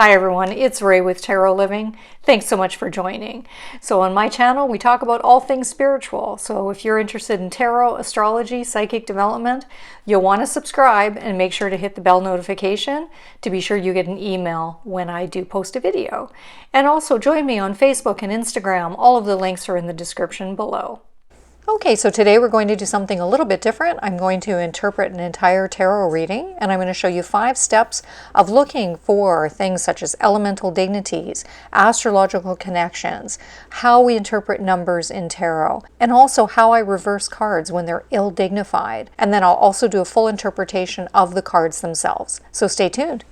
Hi everyone, it's Ray with Tarot Living. Thanks so much for joining. So on my channel, we talk about all things spiritual. So if you're interested in tarot, astrology, psychic development, you'll want to subscribe and make sure to hit the bell notification to be sure you get an email when I do post a video. And also join me on Facebook and Instagram. All of the links are in the description below. Okay, so today we're going to do something a little bit different. I'm going to interpret an entire tarot reading, and I'm going to show you 5 steps of looking for things such as elemental dignities, astrological connections, how we interpret numbers in tarot, and also how I reverse cards when they're ill-dignified. And then I'll also do a full interpretation of the cards themselves. So stay tuned.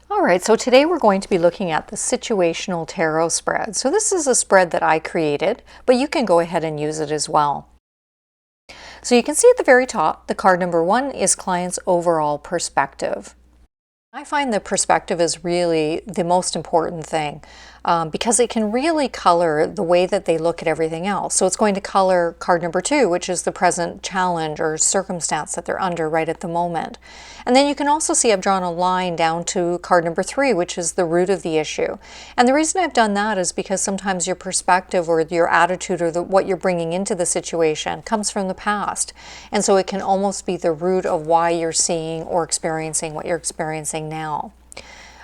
All right, so today we're going to be looking at the situational tarot spread. So this is a spread that I created, but you can go ahead and use it as well. So you can see at the very top, the card number 1 is client's overall perspective. I find the perspective is really the most important thing because it can really color the way that they look at everything else. So it's going to color card number 2, which is the present challenge or circumstance that they're under right at the moment. And then you can also see I've drawn a line down to card number 3, which is the root of the issue. And the reason I've done that is because sometimes your perspective or your attitude or what you're bringing into the situation comes from the past. And so it can almost be the root of why you're seeing or experiencing what you're experiencing now.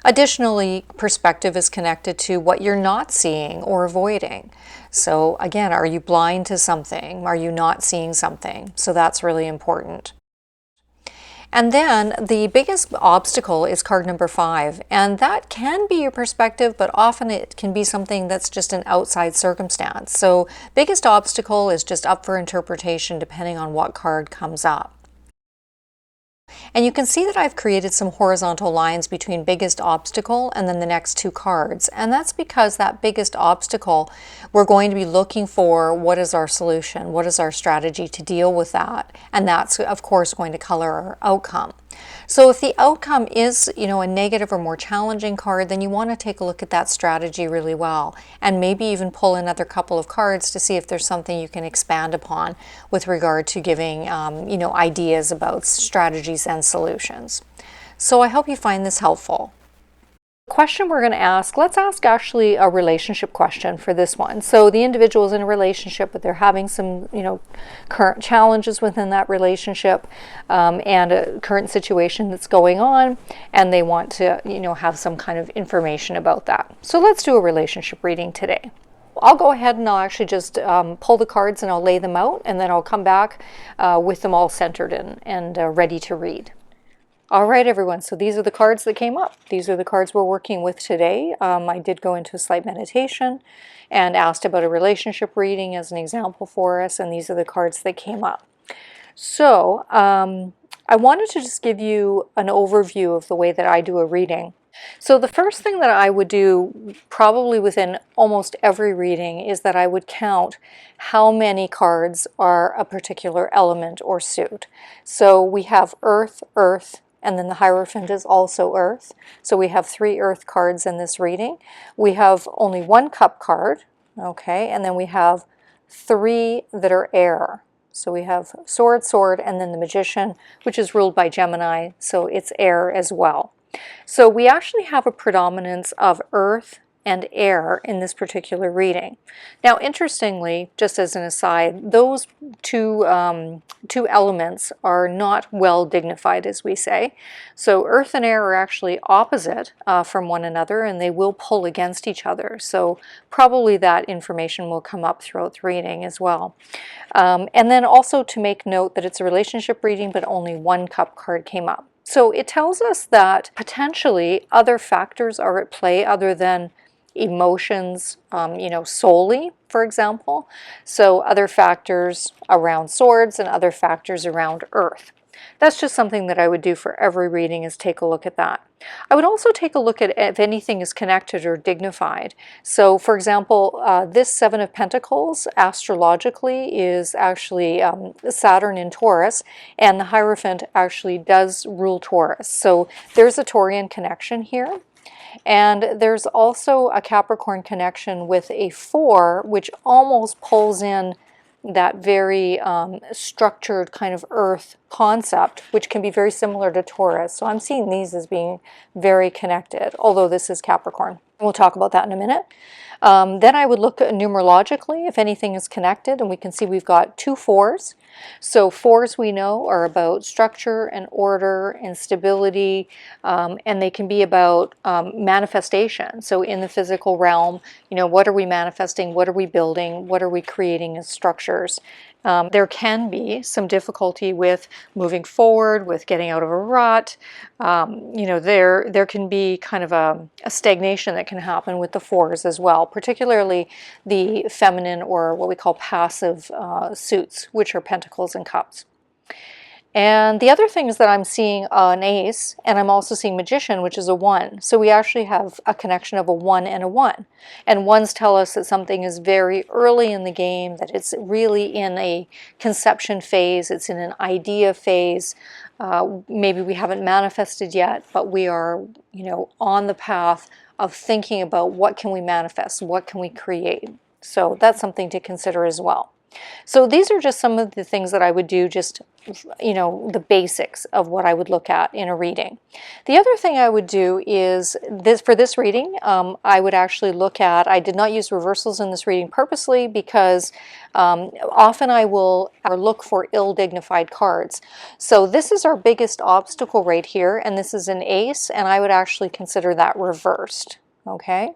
Additionally, perspective is connected to what you're not seeing or avoiding. So again, are you blind to something? Are you not seeing something? So that's really important. And then the biggest obstacle is card number 5, and that can be your perspective, but often it can be something that's just an outside circumstance. So biggest obstacle is just up for interpretation depending on what card comes up. And you can see that I've created some horizontal lines between biggest obstacle and then the next 2 cards. And that's because that biggest obstacle, we're going to be looking for what is our solution, what is our strategy to deal with that. And that's, of course, going to color our outcome. So if the outcome is, a negative or more challenging card, then you want to take a look at that strategy really well and maybe even pull another couple of cards to see if there's something you can expand upon with regard to giving, ideas about strategies and solutions. So I hope you find this helpful. The question we're going to ask, let's ask actually a relationship question for this one. So the individual is in a relationship, but they're having some, current challenges within that relationship and a current situation that's going on, and they want to, have some kind of information about that. So let's do a relationship reading today. I'll go ahead and I'll actually just pull the cards and I'll lay them out, and then I'll come back with them all centered and ready to read. All right, everyone, so these are the cards that came up. These are the cards we're working with today. I did go into a slight meditation and asked about a relationship reading as an example for us, and these are the cards that came up. So I wanted to just give you an overview of the way that I do a reading. So the first thing that I would do probably within almost every reading is that I would count how many cards are a particular element or suit. So we have earth, earth, and then the Hierophant is also earth. So we have 3 earth cards in this reading. We have only 1 cup card, okay, and then we have 3 that are air. So we have sword, sword, and then the Magician, which is ruled by Gemini, so it's air as well. So we actually have a predominance of earth and air in this particular reading. Now, interestingly, just as an aside, those two elements are not well dignified, as we say. So earth and air are actually opposite from one another, and they will pull against each other. So probably that information will come up throughout the reading as well. And then also to make note that it's a relationship reading, but only 1 cup card came up. So it tells us that potentially other factors are at play other than emotions, solely, for example. So other factors around swords and other factors around earth. That's just something that I would do for every reading, is take a look at that. I would also take a look at if anything is connected or dignified. So for example, this 7 of Pentacles astrologically is actually Saturn in Taurus, and the Hierophant actually does rule Taurus. So there's a Taurian connection here. And there's also a Capricorn connection with a 4, which almost pulls in that very structured kind of earth concept, which can be very similar to Taurus. So I'm seeing these as being very connected, although this is Capricorn. We'll talk about that in a minute. Then I would look at numerologically if anything is connected, and we can see we've got 2 4s. So 4s we know are about structure and order and stability, and they can be about manifestation. So in the physical realm, you know, what are we manifesting? What are we building? What are we creating as structures? There can be some difficulty with moving forward, with getting out of a rut. You know, there can be kind of a stagnation that can happen with the 4s as well, particularly the feminine or what we call passive suits, which are pentacles and cups. And the other thing is that I'm seeing an ace, and I'm also seeing magician, which is a 1. So we actually have a connection of a 1 and a 1. And 1s tell us that something is very early in the game, that it's really in a conception phase, it's in an idea phase. Maybe we haven't manifested yet, but we are, you know, on the path of thinking about what can we manifest, what can we create. So that's something to consider as well. So these are just some of the things that I would do, just, you know, the basics of what I would look at in a reading. The other thing I would do is this, for this reading, I would actually look at, I did not use reversals in this reading purposely because often I will look for ill-dignified cards. So this is our biggest obstacle right here, and this is an ace, and I would actually consider that reversed. Okay,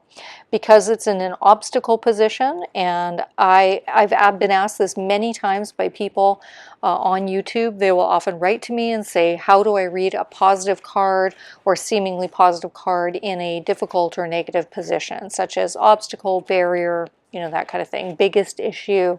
because it's in an obstacle position, and I've been asked this many times by people on YouTube. They will often write to me and say, how do I read a positive card or seemingly positive card in a difficult or negative position, such as obstacle, barrier, you know, that kind of thing, biggest issue.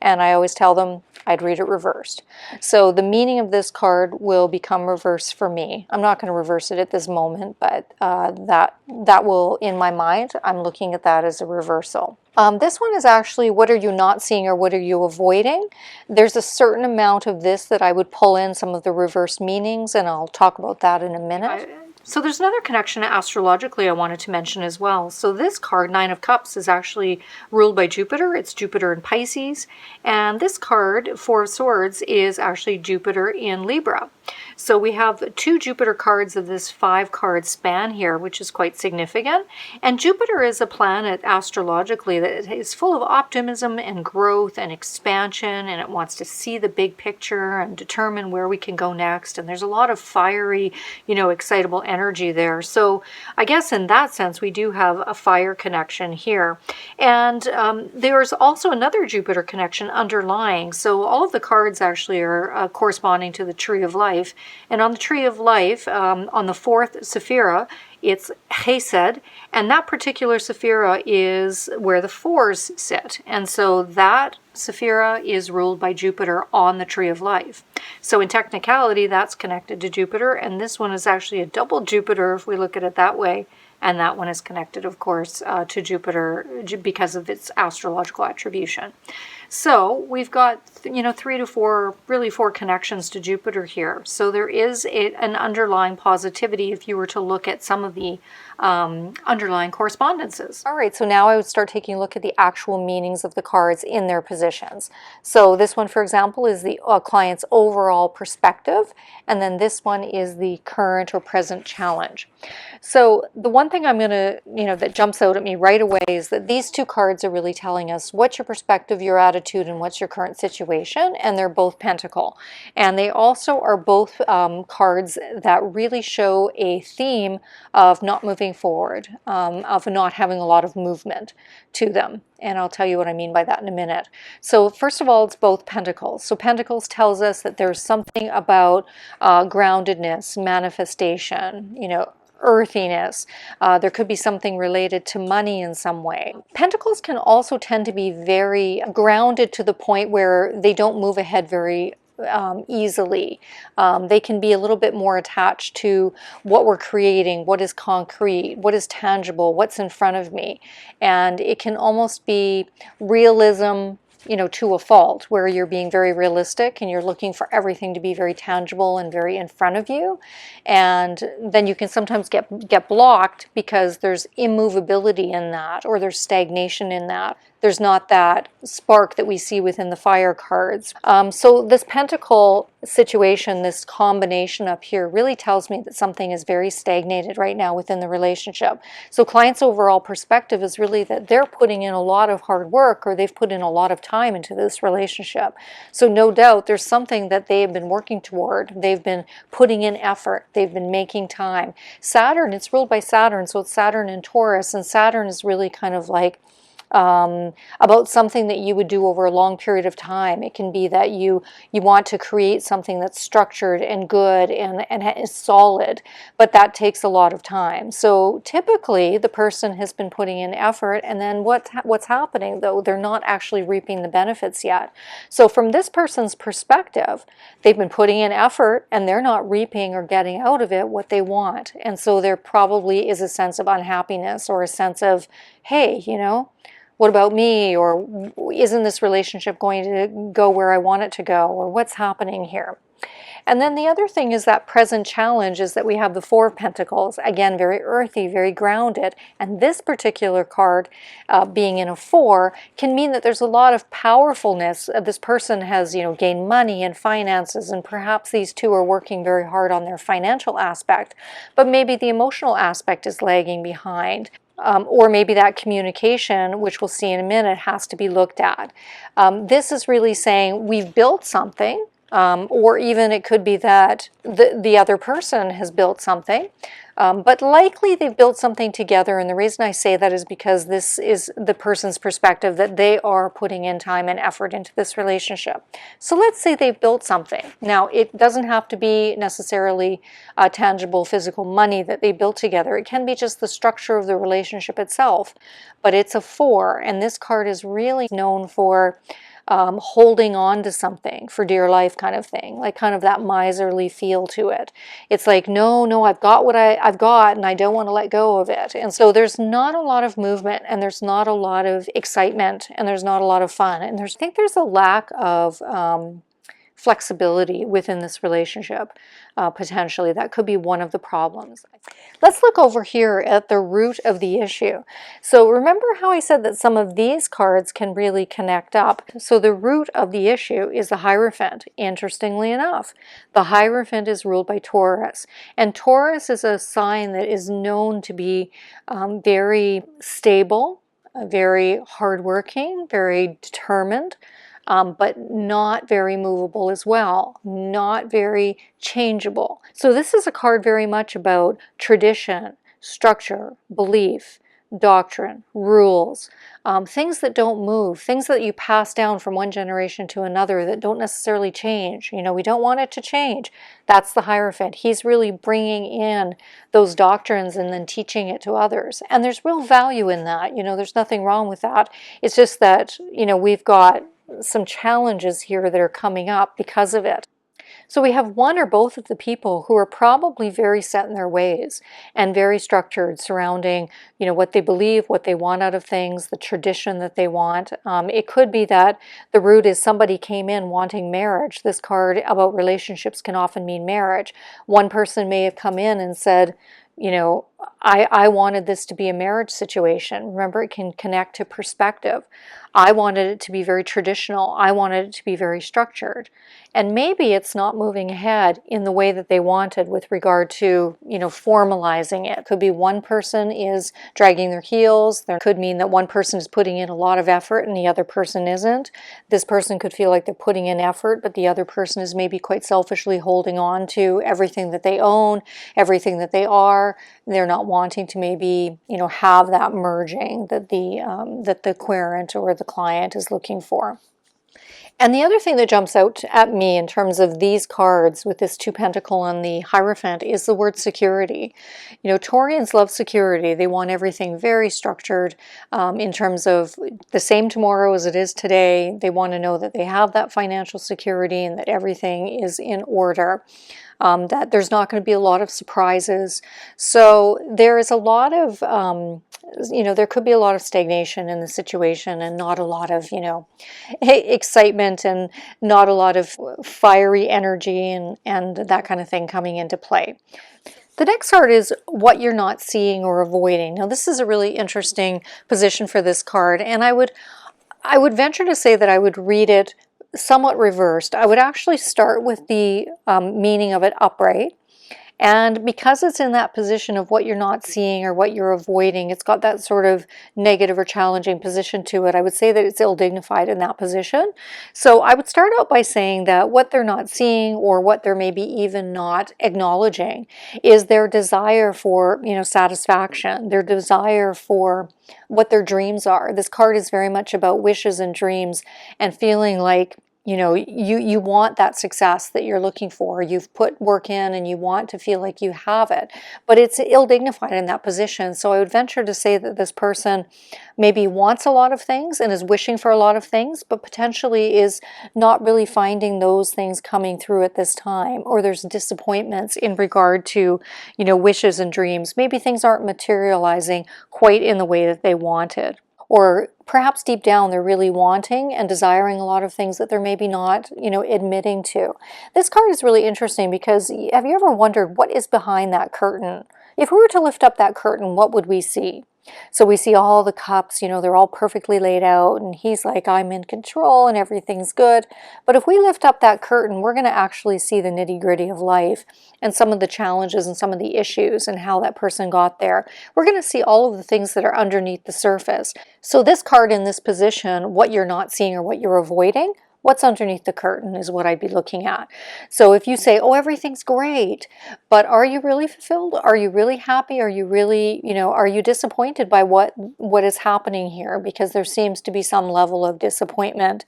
And I always tell them I'd read it reversed. So the meaning of this card will become reversed for me. I'm not going to reverse it at this moment, but that will, in my mind, I'm looking at that as a reversal. This one is actually, what are you not seeing or what are you avoiding? There's a certain amount of this that I would pull in some of the reverse meanings, and I'll talk about that in a minute. So there's another connection astrologically I wanted to mention as well. So this card, 9 of Cups, is actually ruled by Jupiter. It's Jupiter in Pisces. And this card, 4 of Swords, is actually Jupiter in Libra. So we have 2 Jupiter cards of this 5-card span here, which is quite significant. And Jupiter is a planet astrologically that is full of optimism and growth and expansion, and it wants to see the big picture and determine where we can go next. And there's a lot of fiery, you know, excitable energy there. So I guess in that sense, we do have a fire connection here. And there's also another Jupiter connection underlying. So all of the cards actually are corresponding to the Tree of Life. And on the Tree of Life, on the 4th Sephira, it's Chesed, and that particular Sephira is where the 4s sit. And so that Sephira is ruled by Jupiter on the Tree of Life. So in technicality, that's connected to Jupiter, and this one is actually a double Jupiter if we look at it that way. And that one is connected, of course, to Jupiter because of its astrological attribution. So we've got, you know, 3 to 4, really 4 connections to Jupiter here. So there is an underlying positivity if you were to look at some of the underlying correspondences. All right, so now I would start taking a look at the actual meanings of the cards in their positions. So this one, for example, is the client's overall perspective, and then this one is the current or present challenge. So the one thing I'm going to, you know, that jumps out at me right away is that these 2 cards are really telling us what's your perspective, your attitude, and what's your current situation, and they're both Pentacle. And they also are both cards that really show a theme of not moving forward, of not having a lot of movement to them. And I'll tell you what I mean by that in a minute. So first of all, it's both Pentacles. So Pentacles tells us that there's something about groundedness, manifestation, you know, earthiness. There could be something related to money in some way. Pentacles can also tend to be very grounded to the point where they don't move ahead very easily. They can be a little bit more attached to what we're creating, what is concrete, what is tangible, what's in front of me. And it can almost be realism, you know, to a fault, where you're being very realistic and you're looking for everything to be very tangible and very in front of you. And then you can sometimes get blocked because there's immovability in that, or there's stagnation in that. there's not that spark that we see within the fire cards. So this pentacle situation, this combination up here, really tells me that something is very stagnated right now within the relationship. So client's overall perspective is really that they're putting in a lot of hard work, or they've put in a lot of time into this relationship. So no doubt there's something that they have been working toward. They've been putting in effort. They've been making time. Saturn, it's ruled by Saturn, so it's Saturn in Taurus, and Saturn is really kind of like about something that you would do over a long period of time. It can be that you want to create something that's structured and good and is solid, but that takes a lot of time. So typically the person has been putting in effort, and then what's happening though, they're not actually reaping the benefits yet. So from this person's perspective, they've been putting in effort and they're not reaping or getting out of it what they want. And so there probably is a sense of unhappiness, or a sense of, hey, what about me? Or isn't this relationship going to go where I want it to go? Or what's happening here? And then the other thing is that present challenge is that we have the Four of Pentacles, again, very earthy, very grounded. And this particular card, being in a 4, can mean that there's a lot of powerfulness. This person has, gained money and finances, and perhaps these two are working very hard on their financial aspect, but maybe the emotional aspect is lagging behind. Or maybe that communication, which we'll see in a minute, has to be looked at. This is really saying we've built something, or even it could be that the other person has built something, but likely they've built something together. And the reason I say that is because this is the person's perspective, that they are putting in time and effort into this relationship. So let's say they've built something. Now, it doesn't have to be necessarily tangible physical money that they built together. It can be just the structure of the relationship itself, but it's a 4, and this card is really known for holding on to something for dear life kind of thing, like kind of that miserly feel to it. It's like, no, I've got what I've got, and I don't want to let go of it. And so there's not a lot of movement, and there's not a lot of excitement, and there's not a lot of fun. And I think there's a lack of flexibility within this relationship, potentially. That could be one of the problems. Let's look over here at the root of the issue. So remember how I said that some of these cards can really connect up. So the root of the issue is the Hierophant. Interestingly enough, the Hierophant is ruled by Taurus, and Taurus is a sign that is known to be very stable, very hardworking, very determined, but not very movable as well, not very changeable. So this is a card very much about tradition, structure, belief, doctrine, rules, things that don't move, things that you pass down from one generation to another that don't necessarily change. We don't want it to change. That's the Hierophant. He's really bringing in those doctrines and then teaching it to others. And there's real value in that. There's nothing wrong with that. It's just that, we've got some challenges here that are coming up because of it. So we have one or both of the people who are probably very set in their ways and very structured surrounding, what they believe, what they want out of things, the tradition that they want. It could be that the root is somebody came in wanting marriage. This card about relationships can often mean marriage. One person may have come in and said, I wanted this to be a marriage situation. Remember, it can connect to perspective. I wanted it to be very traditional. I wanted it to be very structured. And maybe it's not moving ahead in the way that they wanted with regard to, formalizing it. Could be one person is dragging their heels. There could mean that one person is putting in a lot of effort and the other person isn't. This person could feel like they're putting in effort, but the other person is maybe quite selfishly holding on to everything that they own, everything that they are. They're not wanting to maybe, have that merging that the querent or the client is looking for. And the other thing that jumps out at me in terms of these cards with this 2 Pentacle and the Hierophant is the word security. Taurians love security. They want everything very structured in terms of the same tomorrow as it is today. They want to know that they have that financial security and that everything is in order. That there's not going to be a lot of surprises. So there is a lot of, there could be a lot of stagnation in the situation and not a lot of, excitement and not a lot of fiery energy and that kind of thing coming into play. The next card is what you're not seeing or avoiding. Now, this is a really interesting position for this card, and I would I would venture to say that I would read it somewhat reversed. I would actually start with the meaning of it upright. And because it's in that position of what you're not seeing or what you're avoiding, it's got that sort of negative or challenging position to it. I would say that it's ill-dignified in that position. So I would start out by saying that what they're not seeing, or what they're maybe even not acknowledging, is their desire for, satisfaction, their desire for what their dreams are. This card is very much about wishes and dreams, and feeling like, you want that success that you're looking for. You've put work in and you want to feel like you have it, but it's ill-dignified in that position. So I would venture to say that this person maybe wants a lot of things and is wishing for a lot of things, but potentially is not really finding those things coming through at this time, or there's disappointments in regard to, wishes and dreams. Maybe things aren't materializing quite in the way that they wanted. Or perhaps deep down they're really wanting and desiring a lot of things that they're maybe not, admitting to. This card is really interesting because have you ever wondered what is behind that curtain? If we were to lift up that curtain, what would we see? So we see all the cups, they're all perfectly laid out, and he's like, I'm in control and everything's good. But if we lift up that curtain, we're going to actually see the nitty-gritty of life and some of the challenges and some of the issues and how that person got there. We're going to see all of the things that are underneath the surface. So this card in this position, what you're not seeing or what you're avoiding, what's underneath the curtain is what I'd be looking at. So if you say, oh, everything's great, but are you really fulfilled? Are you really happy? Are you really, are you disappointed by what is happening here? Because there seems to be some level of disappointment,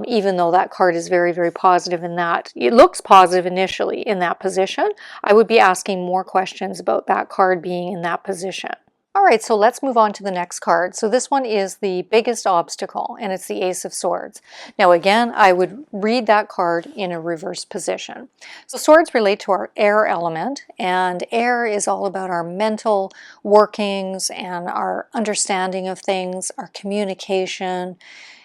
even though that card is very, very positive in that. It looks positive initially in that position. I would be asking more questions about that card being in that position. All right, so let's move on to the next card. So this one is the biggest obstacle, and it's the Ace of Swords. Now again, I would read that card in a reverse position. So swords relate to our air element, and air is all about our mental workings and our understanding of things, our communication.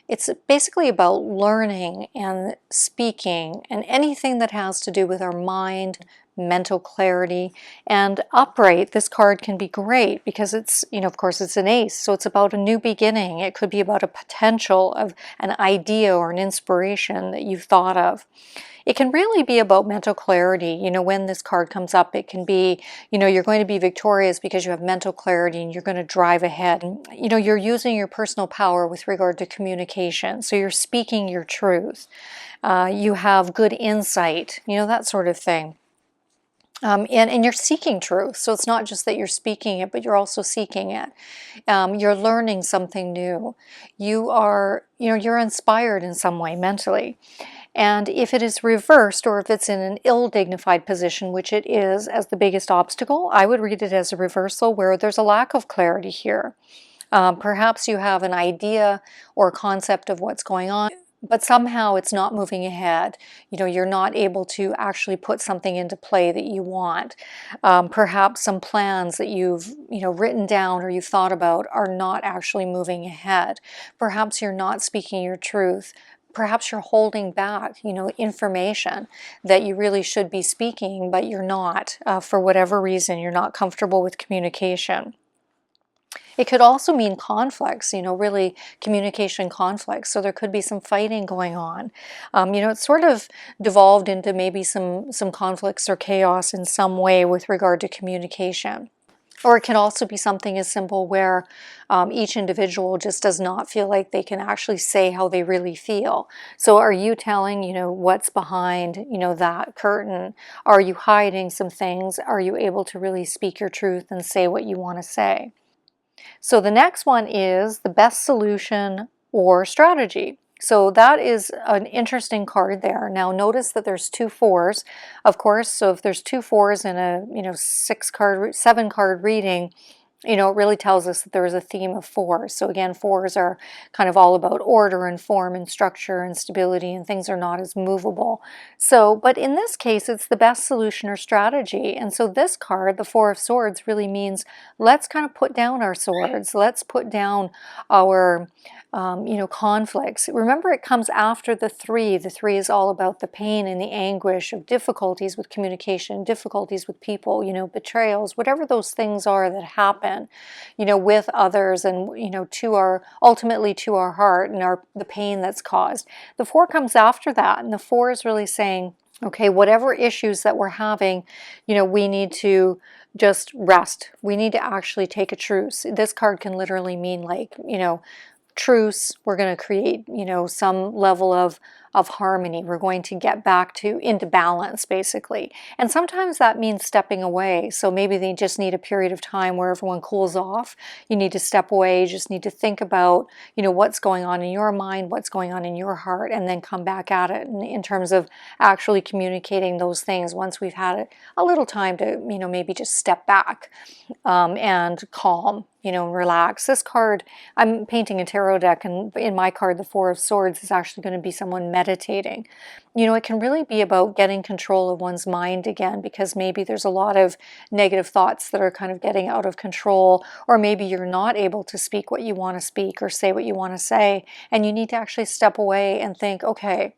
It's basically about learning and speaking and anything that has to do with our mind, mental clarity. And upright, this card can be great because it's, of course it's an ace, so it's about a new beginning. It could be about a potential of an idea or an inspiration that you've thought of. It can really be about mental clarity. When this card comes up, it can be, you're going to be victorious because you have mental clarity and you're going to drive ahead. And, you're using your personal power with regard to communication. So you're speaking your truth. You have good insight, that sort of thing. And you're seeking truth. So it's not just that you're speaking it, but you're also seeking it. You're learning something new. You are, you're inspired in some way mentally. And if it is reversed, or if it's in an ill-dignified position, which it is as the biggest obstacle, I would read it as a reversal where there's a lack of clarity here. Perhaps you have an idea or concept of what's going on, but somehow it's not moving ahead. You're not able to actually put something into play that you want. Perhaps some plans that you've written down or you've thought about are not actually moving ahead. Perhaps you're not speaking your truth. Perhaps you're holding back, information that you really should be speaking, but you're not. For whatever reason, you're not comfortable with communication. It could also mean conflicts, really communication conflicts. So there could be some fighting going on. It's sort of devolved into maybe some conflicts or chaos in some way with regard to communication. Or it can also be something as simple where each individual just does not feel like they can actually say how they really feel. So are you telling, what's behind, that curtain? Are you hiding some things? Are you able to really speak your truth and say what you want to say? So the next one is the best solution or strategy. So that is an interesting card there. Now notice that there's 2 4s, of course. So if there's 2 4s in a 7 card reading, it really tells us that there is a theme of 4s. So again, 4s are kind of all about order and form and structure and stability, and things are not as movable. So, but in this case, it's the best solution or strategy. And so this card, the 4 of Swords, really means let's kind of put down our swords. Let's put down our conflicts. Remember, it comes after the 3. The 3 is all about the pain and the anguish of difficulties with communication, difficulties with people, betrayals, whatever those things are that happen. happen, with others, and to our ultimately to our heart and the pain that's caused. The 4 comes after that, and the 4 is really saying, okay, whatever issues that we're having, we need to just rest. We need to actually take a truce. This card can literally mean like, truce. We're going to create, some level of harmony. We're going to get back into balance, basically. And sometimes that means stepping away. So maybe they just need a period of time where everyone cools off. You need to step away. You just need to think about, what's going on in your mind, what's going on in your heart, and then come back at it in terms of actually communicating those things once we've had a little time to, maybe just step back and calm, relax. This card, I'm painting a tarot deck, and in my card, the 4 of Swords is actually going to be someone meditating. It can really be about getting control of one's mind again, because maybe there's a lot of negative thoughts that are kind of getting out of control, or maybe you're not able to speak what you want to speak or say what you want to say, and you need to actually step away and think, okay,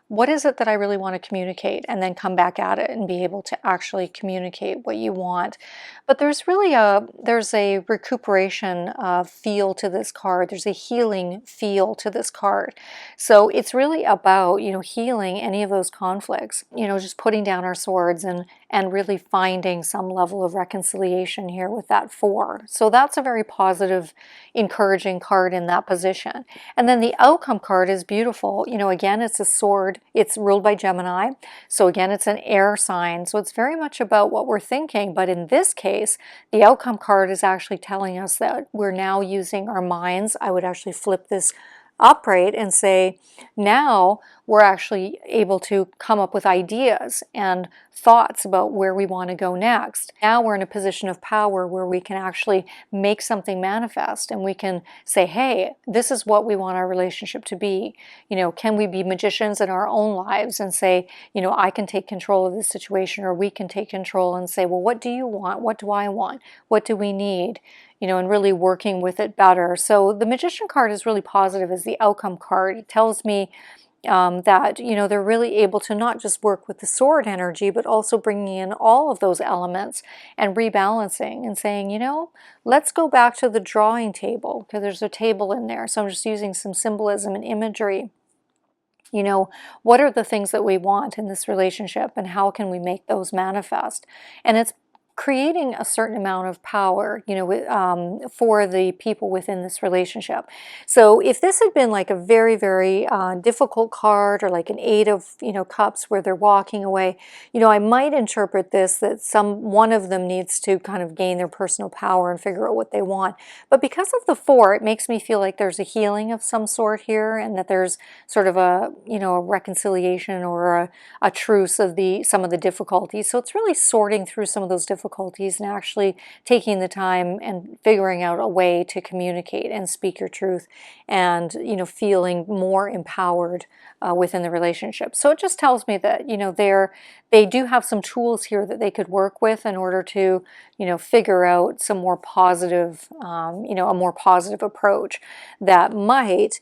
what is it that I really want to communicate, and then come back at it and be able to actually communicate what you want. But there's really there's a recuperation feel to this card. There's a healing feel to this card. So it's really about, healing any of those conflicts, just putting down our swords and really finding some level of reconciliation here with that 4. So that's a very positive, encouraging card in that position. And then the outcome card is beautiful. Again, it's a sword. It's ruled by Gemini. So again, it's an air sign. So it's very much about what we're thinking. But in this case, the outcome card is actually telling us that we're now using our minds. I would actually flip this upright and say, now we're actually able to come up with ideas and thoughts about where we want to go next. Now we're in a position of power where we can actually make something manifest, and we can say, hey, this is what we want our relationship to be. Can we be magicians in our own lives and say, I can take control of this situation, or we can take control and say, well, what do you want? What do I want? What do we need? And really working with it better. So the Magician card is really positive as the outcome card. It tells me that, they're really able to not just work with the sword energy, but also bringing in all of those elements and rebalancing and saying, let's go back to the drawing table, because there's a table in there. So I'm just using some symbolism and imagery. What are the things that we want in this relationship, and how can we make those manifest? And it's creating a certain amount of power, for the people within this relationship. So if this had been like a very, very difficult card, or like an 8 of, cups where they're walking away, I might interpret this that one of them needs to kind of gain their personal power and figure out what they want. But because of the 4, it makes me feel like there's a healing of some sort here, and that there's sort of a, a reconciliation or a truce of some of the difficulties. So it's really sorting through some of those difficulties and actually taking the time and figuring out a way to communicate and speak your truth, and feeling more empowered within the relationship. So it just tells me that they do have some tools here that they could work with in order to figure out some more positive a more positive approach that might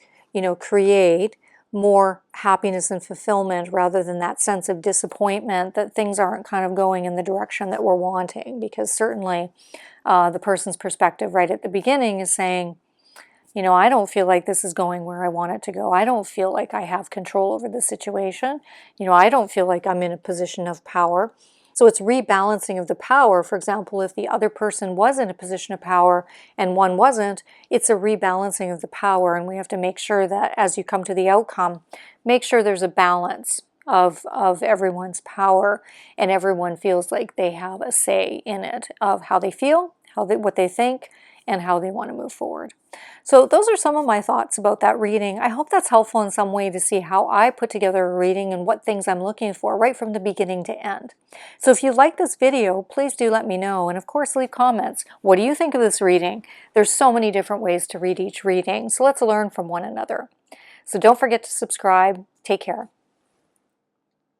create more happiness and fulfillment, rather than that sense of disappointment that things aren't kind of going in the direction that we're wanting. Because certainly the person's perspective right at the beginning is saying, I don't feel like this is going where I want it to go. I don't feel like I have control over the situation. I don't feel like I'm in a position of power. So it's rebalancing of the power. For example, if the other person was in a position of power and one wasn't, it's a rebalancing of the power. And we have to make sure that as you come to the outcome, make sure there's a balance of everyone's power, and everyone feels like they have a say in it, of how they feel, what they think, and how they want to move forward. So those are some of my thoughts about that reading. I hope that's helpful in some way to see how I put together a reading and what things I'm looking for right from the beginning to end. So if you like this video, please do let me know. And of course, leave comments. What do you think of this reading? There's so many different ways to read each reading, so let's learn from one another. So don't forget to subscribe. Take care.